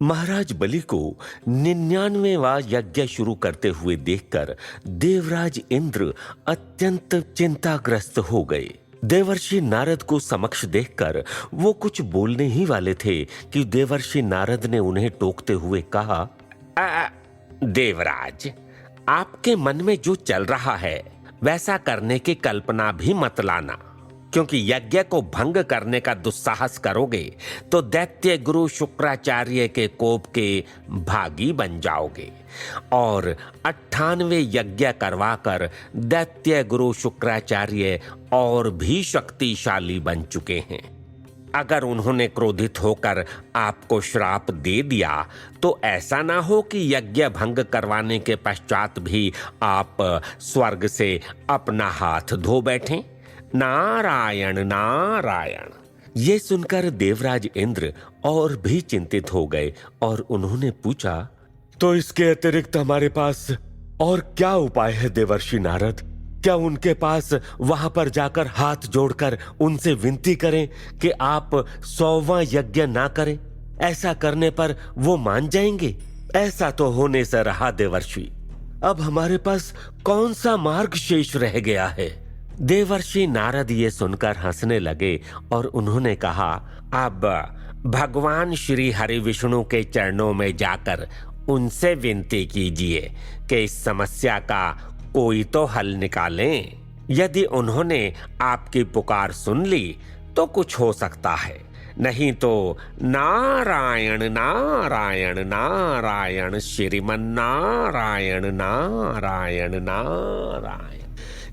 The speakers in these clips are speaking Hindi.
महाराज बलि को 99वां यज्ञ शुरू करते हुए देखकर देवराज इंद्र अत्यंत चिंताग्रस्त हो गए। देवर्षि नारद को समक्ष देखकर वो कुछ बोलने ही वाले थे कि देवर्षि नारद ने उन्हें टोकते हुए कहा, देवराज, आपके मन में जो चल रहा है वैसा करने की कल्पना भी मत लाना, क्योंकि यज्ञ को भंग करने का दुस्साहस करोगे तो दैत्य गुरु शुक्राचार्य के कोप के भागी बन जाओगे और 98 यज्ञ करवाकर दैत्य गुरु शुक्राचार्य और भी शक्तिशाली बन चुके हैं। अगर उन्होंने क्रोधित होकर आपको श्राप दे दिया तो ऐसा ना हो कि यज्ञ भंग करवाने के पश्चात भी आप स्वर्ग से अपना हाथ धो बैठें। नारायण नारायण। ये सुनकर देवराज इंद्र और भी चिंतित हो गए और उन्होंने पूछा, तो इसके अतिरिक्त हमारे पास और क्या उपाय है देवर्षि नारद? क्या उनके पास वहां पर जाकर हाथ जोड़कर उनसे विनती करें कि आप 100वां यज्ञ ना करें? ऐसा करने पर वो मान जाएंगे? ऐसा तो होने से रहा देवर्षि। अब हमारे पास कौन सा मार्ग शेष रह गया है? देवर्षि नारद ये सुनकर हंसने लगे और उन्होंने कहा, अब भगवान श्री हरि विष्णु के चरणों में जाकर उनसे विनती कीजिए कि इस समस्या का कोई तो हल निकालें। यदि उन्होंने आपकी पुकार सुन ली तो कुछ हो सकता है, नहीं तो नारायण नारायण नारायण श्रीमन नारायण नारायण नारायण।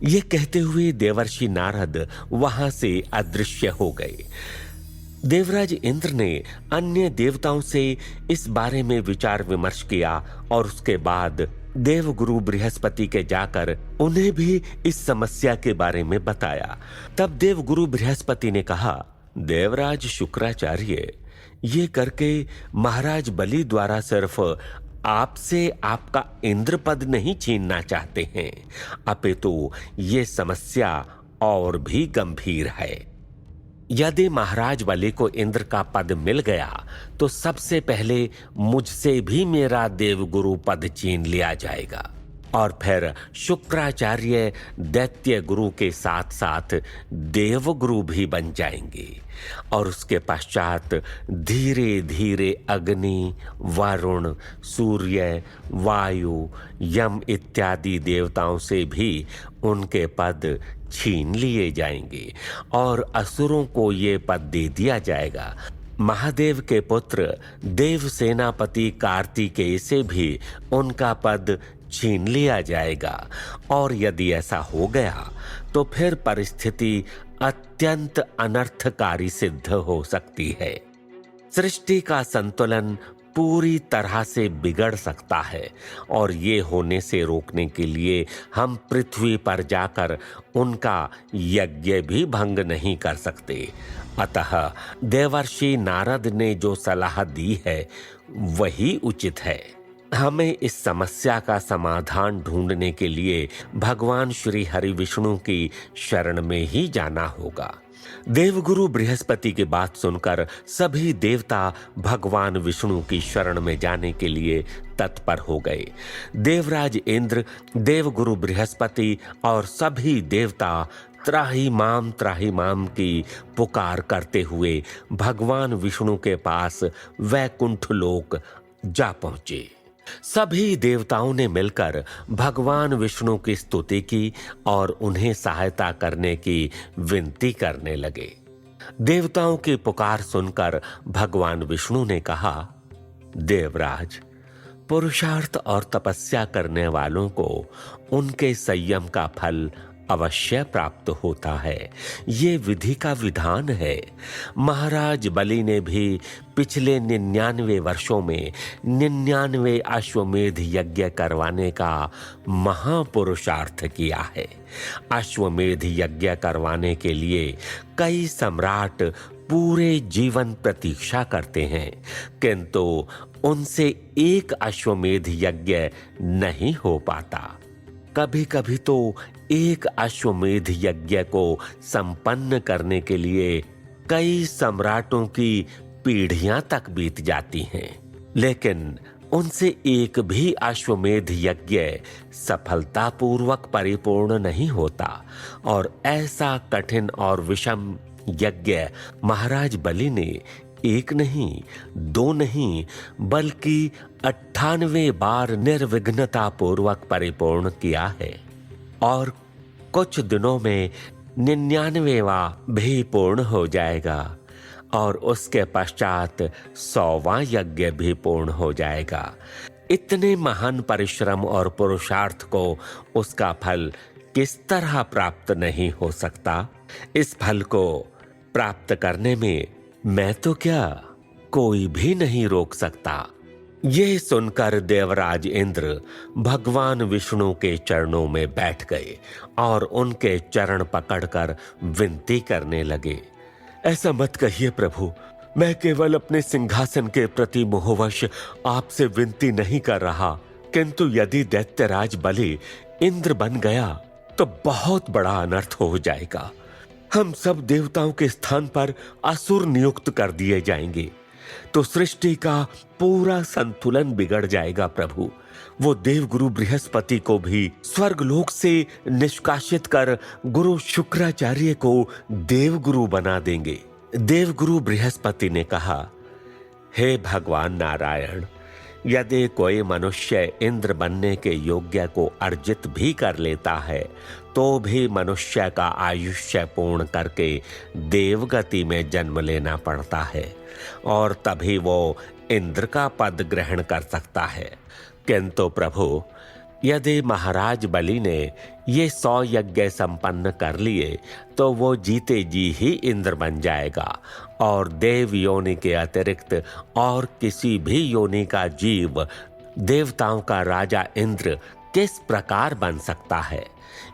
ये कहते हुए देवर्षि नारद वहां से अदृश्य हो गए। देवराज इंद्र ने अन्य देवताओं से इस बारे में विचार विमर्श किया और उसके बाद देवगुरु बृहस्पति के जाकर उन्हें भी इस समस्या के बारे में बताया। तब देवगुरु बृहस्पति ने कहा, देवराज शुक्राचार्य, ये करके महाराज बलि द्वारा सिर्फ आपसे आपका इंद्र पद नहीं छीनना चाहते हैं, अपितु ये समस्या और भी गंभीर है। यदि महाराज बलि को इंद्र का पद मिल गया तो सबसे पहले मुझसे भी मेरा देवगुरु पद छीन लिया जाएगा और फिर शुक्राचार्य दैत्य गुरु के साथ साथ देवगुरु भी बन जाएंगे और उसके पश्चात धीरे धीरे अग्नि, वरुण, सूर्य, वायु, यम इत्यादि देवताओं से भी उनके पद छीन लिए जाएंगे और असुरों को ये पद दे दिया जाएगा। महादेव के पुत्र देव सेनापति कार्तिकेय से भी उनका पद छीन लिया जाएगा और यदि ऐसा हो गया तो फिर परिस्थिति अत्यंत अनर्थकारी सिद्ध हो सकती है। सृष्टि का संतुलन पूरी तरह से बिगड़ सकता है और ये होने से रोकने के लिए हम पृथ्वी पर जाकर उनका यज्ञ भी भंग नहीं कर सकते। अतः देवर्षि नारद ने जो सलाह दी है वही उचित है। हमें इस समस्या का समाधान ढूंढने के लिए भगवान श्री हरि विष्णु की शरण में ही जाना होगा। देवगुरु बृहस्पति की बात सुनकर सभी देवता भगवान विष्णु की शरण में जाने के लिए तत्पर हो गए। देवराज इंद्र, देवगुरु बृहस्पति और सभी देवता त्राहि माम की पुकार करते हुए भगवान विष्णु के पास वैकुंठ लोक जा पहुंचे। सभी देवताओं ने मिलकर भगवान विष्णु की स्तुति की और उन्हें सहायता करने की विनती करने लगे। देवताओं की पुकार सुनकर भगवान विष्णु ने कहा, देवराज, पुरुषार्थ और तपस्या करने वालों को उनके संयम का फल अवश्य प्राप्त होता है। ये विधि का विधान है। महाराज बलि ने भी पिछले 99 वर्षों में 99 अश्वमेध यज्ञ करवाने का महापुरुषार्थ किया है। अश्वमेध यज्ञ करवाने के लिए कई सम्राट पूरे जीवन प्रतीक्षा करते हैं, किंतु उनसे एक अश्वमेध यज्ञ नहीं हो पाता। कभी कभी तो एक अश्वमेध यज्ञ को संपन्न करने के लिए कई सम्राटों की पीढ़ियां तक बीत जाती हैं। लेकिन उनसे एक भी अश्वमेध यज्ञ सफलतापूर्वक परिपूर्ण नहीं होता और ऐसा कठिन और विषम यज्ञ महाराज बलि ने एक नहीं, दो नहीं, बल्कि 98 बार निर्विघ्नता पूर्वक परिपूर्ण किया है और कुछ दिनों में 99वां भी पूर्ण हो जाएगा और उसके पश्चात 100वां यज्ञ भी पूर्ण हो जाएगा। इतने महान परिश्रम और पुरुषार्थ को उसका फल किस तरह प्राप्त नहीं हो सकता? इस फल को प्राप्त करने में मैं तो क्या, कोई भी नहीं रोक सकता। ये सुनकर देवराज इंद्र भगवान विष्णु के चरणों में बैठ गए और उनके चरण पकड़कर विनती करने लगे। ऐसा मत कहिए प्रभु, मैं केवल अपने सिंहासन के प्रति मोहवश आपसे विनती नहीं कर रहा, किंतु यदि दैत्यराज बलि इंद्र बन गया तो बहुत बड़ा अनर्थ हो जाएगा। हम सब देवताओं के स्थान पर असुर नियुक्त कर दिए जाएंगे तो सृष्टि का पूरा संतुलन बिगड़ जाएगा प्रभु। वो देवगुरु बृहस्पति को भी स्वर्गलोक से निष्कासित कर गुरु शुक्राचार्य को देवगुरु बना देंगे। देवगुरु बृहस्पति ने कहा, हे भगवान नारायण, यदि कोई मनुष्य इंद्र बनने के योग्य को अर्जित भी कर लेता है तो भी मनुष्य का आयुष्य पूर्ण करके देवगति में जन्म लेना पड़ता है और तभी वो इंद्र का पद ग्रहण कर सकता है। किंतु प्रभु, यदि महाराज बलि ने ये 100 यज्ञ संपन्न कर लिए तो वो जीते जी ही इंद्र बन जाएगा और देव योनि के अतिरिक्त और किसी भी योनि का जीव देवताओं का राजा इंद्र किस प्रकार बन सकता है?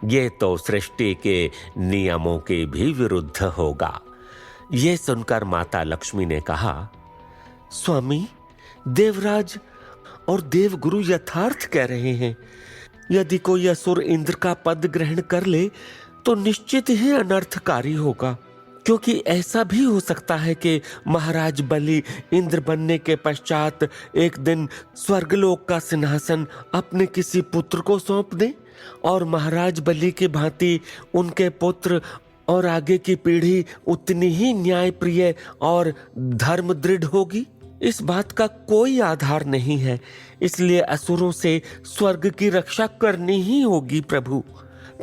ये तो सृष्टि के नियमों के भी विरुद्ध होगा। ये सुनकर माता लक्ष्मी ने कहा, स्वामी, देवराज और देवगुरु यथार्थ कह रहे हैं। यदि कोई असुर इंद्र का पद ग्रहण कर ले तो निश्चित ही अनर्थकारी होगा, क्योंकि ऐसा भी हो सकता है कि महाराज बलि इंद्र बनने के पश्चात एक दिन स्वर्गलोक का सिंहासन अपने किसी पुत्र को सौंप दे और महाराज बलि की भांति उनके पुत्र और आगे की पीढ़ी उतनी ही न्यायप्रिय और धर्म दृढ़ होगी। इस बात का कोई आधार नहीं है, इसलिए असुरों से स्वर्ग की रक्षा करनी ही होगी प्रभु।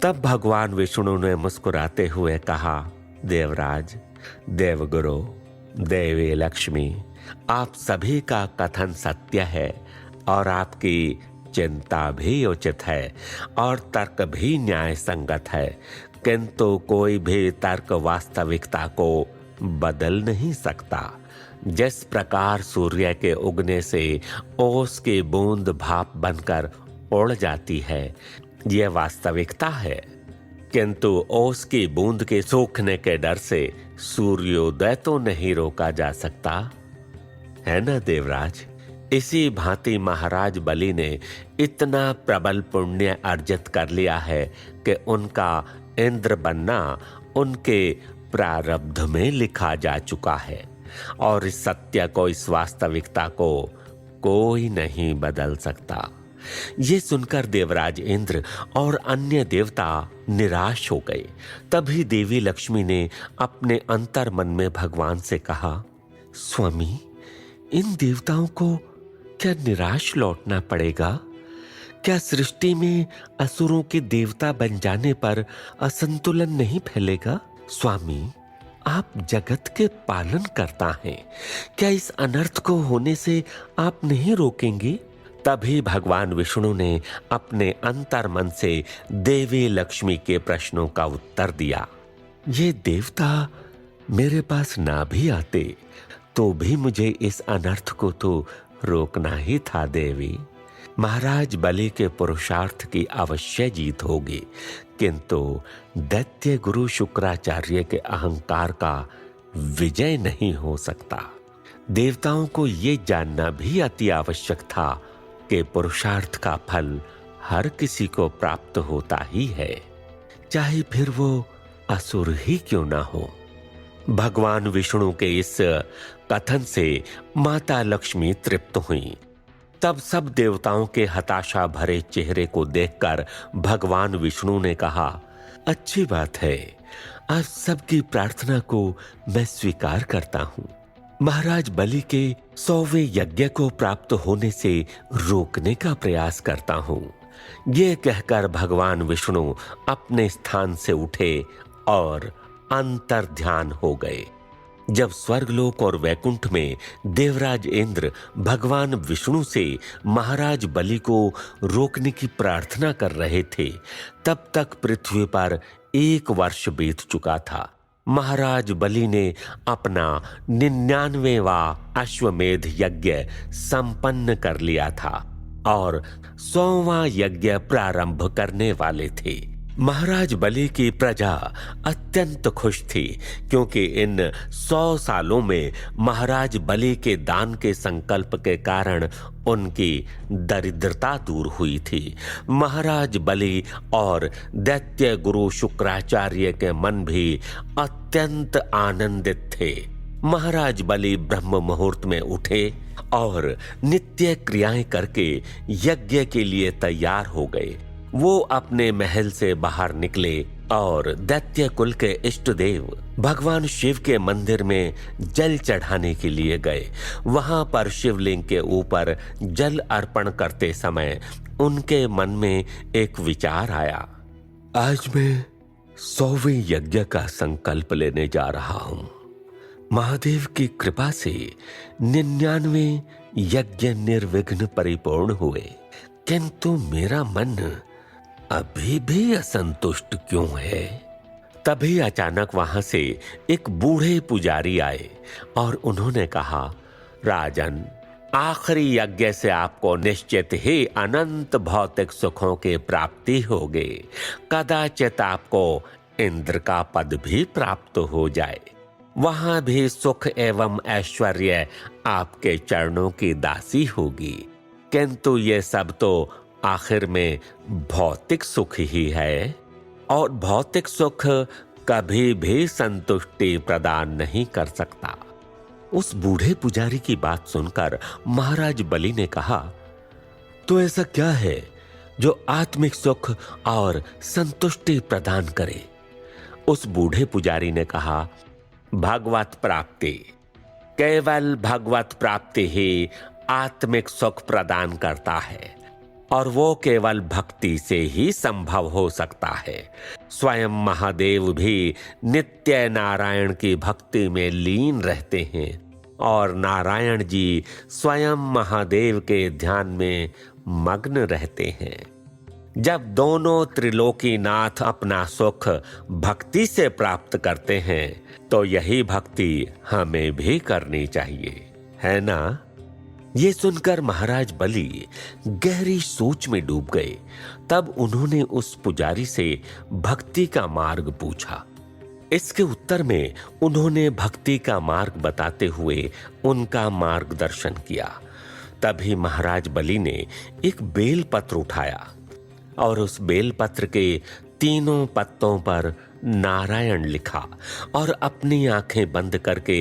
तब भगवान विष्णु ने मुस्कुराते हुए कहा, देवराज, देवगुरु, देवी लक्ष्मी, आप सभी का कथन सत्य है और आपकी चिंता भी उचित है और तर्क भी न्याय संगत है, किंतु कोई भी तर्क वास्तविकता को बदल नहीं सकता। जिस प्रकार सूर्य के उगने से ओस की बूंद भाप बनकर उड़ जाती है, यह वास्तविकता है, किंतु ओस की बूंद के सूखने के डर से सूर्योदय तो नहीं रोका जा सकता, है ना देवराज? इसी भांति महाराज बलि ने इतना प्रबल पुण्य अर्जित कर लिया है कि उनका इंद्र बनना उनके प्रारब्ध में लिखा जा चुका है और इस सत्य को, इस वास्तविकता को कोई नहीं बदल सकता। ये सुनकर देवराज इंद्र और अन्य देवता निराश हो गए। तभी देवी लक्ष्मी ने अपने अंतर मन में भगवान से कहा, स्वामी, इन देवताओं को क्या निराश लौटना पड़ेगा? क्या सृष्टि में असुरों के देवता बन जाने पर असंतुलन नहीं फैलेगा? स्वामी, आप जगत के पालन करता हैं, क्या इस अनर्थ को होने से आप नहीं रोकेंगे? तभी भगवान विष्णु ने अपने अंतर मन से देवी लक्ष्मी के प्रश्नों का उत्तर दिया। ये देवता मेरे पास ना भी आते तो भी मुझे इस अनर्थ को तो रोकना ही था देवी। महाराज बलि के पुरुषार्थ की अवश्य जीत होगी, किंतु दैत्य गुरु शुक्राचार्य के अहंकार का विजय नहीं हो सकता। देवताओं को ये जानना भी अति आवश्यक था कि पुरुषार्थ का फल हर किसी को प्राप्त होता ही है, चाहे फिर वो असुर ही क्यों ना हो। भगवान विष्णु के इस कथन से माता लक्ष्मी तृप्त हुई। तब सब देवताओं के हताशा भरे चेहरे को देखकर भगवान विष्णु ने कहा, अच्छी बात है, आप सबकी प्रार्थना को मैं स्वीकार करता हूं। महाराज बलि के 100वें यज्ञ को प्राप्त होने से रोकने का प्रयास करता हूं। ये कहकर भगवान विष्णु अपने स्थान से उठे और अंतर्ध्यान हो गए। जब स्वर्गलोक और वैकुंठ में देवराज इंद्र भगवान विष्णु से महाराज बलि को रोकने की प्रार्थना कर रहे थे, तब तक पृथ्वी पर 1 वर्ष बीत चुका था। महाराज बलि ने अपना 99वां अश्वमेध यज्ञ संपन्न कर लिया था और 100वां यज्ञ प्रारंभ करने वाले थे। महाराज बलि की प्रजा अत्यंत खुश थी, क्योंकि इन 100 सालों में महाराज बलि के दान के संकल्प के कारण उनकी दरिद्रता दूर हुई थी। महाराज बलि और दैत्य गुरु शुक्राचार्य के मन भी अत्यंत आनंदित थे। महाराज बलि ब्रह्म मुहूर्त में उठे और नित्य क्रियाएं करके यज्ञ के लिए तैयार हो गए। वो अपने महल से बाहर निकले और दैत्य कुल के इष्ट देव भगवान शिव के मंदिर में जल चढ़ाने के लिए गए। वहां पर शिवलिंग के ऊपर जल अर्पण करते समय उनके मन में एक विचार आया, आज मैं 100वें यज्ञ का संकल्प लेने जा रहा हूं। महादेव की कृपा से 99 यज्ञ निर्विघ्न परिपूर्ण हुए, किंतु मेरा मन अभी भी असंतुष्ट क्यों है? तभी अचानक वहां से एक बूढ़े पुजारी आए और उन्होंने कहा, राजन, आखिरी यज्ञ से आपको निश्चित ही अनंत भौतिक सुखों की प्राप्ति होगी। कदाचित आपको इंद्र का पद भी प्राप्त हो जाए। वहां भी सुख एवं ऐश्वर्य आपके चरणों की दासी होगी, किंतु ये सब तो आखिर में भौतिक सुख ही है, और भौतिक सुख कभी भी संतुष्टि प्रदान नहीं कर सकता। उस बूढ़े पुजारी की बात सुनकर महाराज बलि ने कहा, तो ऐसा क्या है जो आत्मिक सुख और संतुष्टि प्रदान करे? उस बूढ़े पुजारी ने कहा, भगवत प्राप्ति। केवल भगवत प्राप्ति ही आत्मिक सुख प्रदान करता है, और वो केवल भक्ति से ही संभव हो सकता है। स्वयं महादेव भी नित्य नारायण की भक्ति में लीन रहते हैं, और नारायण जी स्वयं महादेव के ध्यान में मग्न रहते हैं। जब दोनों त्रिलोकीनाथ अपना सुख भक्ति से प्राप्त करते हैं, तो यही भक्ति हमें भी करनी चाहिए, है ना? ये सुनकर महाराज बलि गहरी सोच में डूब गए। तब उन्होंने उस पुजारी से भक्ति का मार्ग पूछा। इसके उत्तर में उन्होंने भक्ति का मार्ग बताते हुए उनका मार्गदर्शन किया। तभी महाराज बलि ने एक बेल पत्र उठाया और उस बेल पत्र के तीनों पत्तों पर नारायण लिखा और अपनी आंखें बंद करके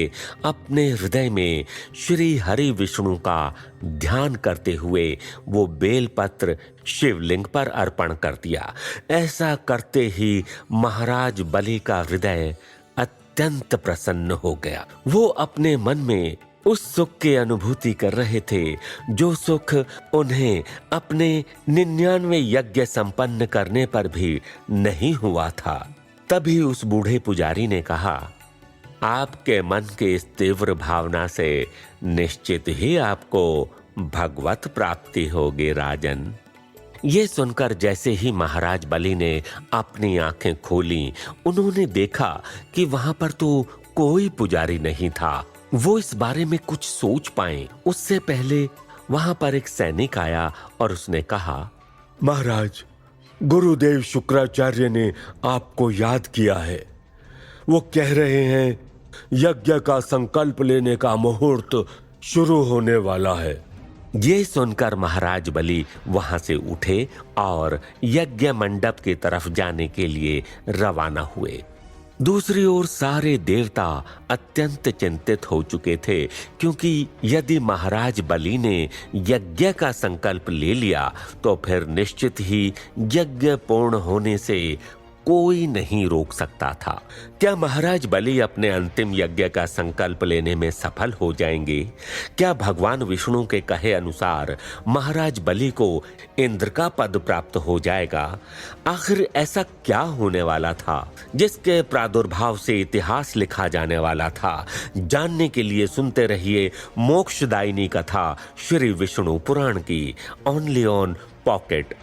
अपने हृदय में श्री हरि विष्णु का ध्यान करते हुए वो बेलपत्र शिवलिंग पर अर्पण कर दिया। ऐसा करते ही महाराज बलि का हृदय अत्यंत प्रसन्न हो गया। वो अपने मन में उस सुख की अनुभूति कर रहे थे जो सुख उन्हें अपने 99 यज्ञ संपन्न करने पर भी नहीं हुआ था। तभी उस बूढ़े पुजारी ने कहा, आपके मन के इस तीव्र भावना से निश्चित ही आपको भगवत प्राप्ति होगी राजन। ये सुनकर जैसे ही महाराज बलि ने अपनी आंखें खोली, उन्होंने देखा कि वहां पर तो कोई पुजारी नहीं था। वो इस बारे में कुछ सोच पाए उससे पहले वहां पर एक सैनिक आया और उसने कहा, महाराज, गुरुदेव शुक्राचार्य ने आपको याद किया है। वो कह रहे हैं यज्ञ का संकल्प लेने का मुहूर्त शुरू होने वाला है। ये सुनकर महाराज बलि वहां से उठे और यज्ञ मंडप की तरफ जाने के लिए रवाना हुए। दूसरी ओर सारे देवता अत्यंत चिंतित हो चुके थे, क्योंकि यदि महाराज बलि ने यज्ञ का संकल्प ले लिया तो फिर निश्चित ही यज्ञ पूर्ण होने से कोई नहीं रोक सकता था। क्या महाराज बलि अपने अंतिम यज्ञ का संकल्प लेने में सफल हो जाएंगे? क्या भगवान विष्णु के कहे अनुसार महाराज बलि को इंद्र का पद प्राप्त हो जाएगा? आखिर ऐसा क्या होने वाला था जिसके प्रादुर्भाव से इतिहास लिखा जाने वाला था? जानने के लिए सुनते रहिए मोक्षदायिनी कथा श्री विष्णु पुराण की, ओनली ऑन पॉकेट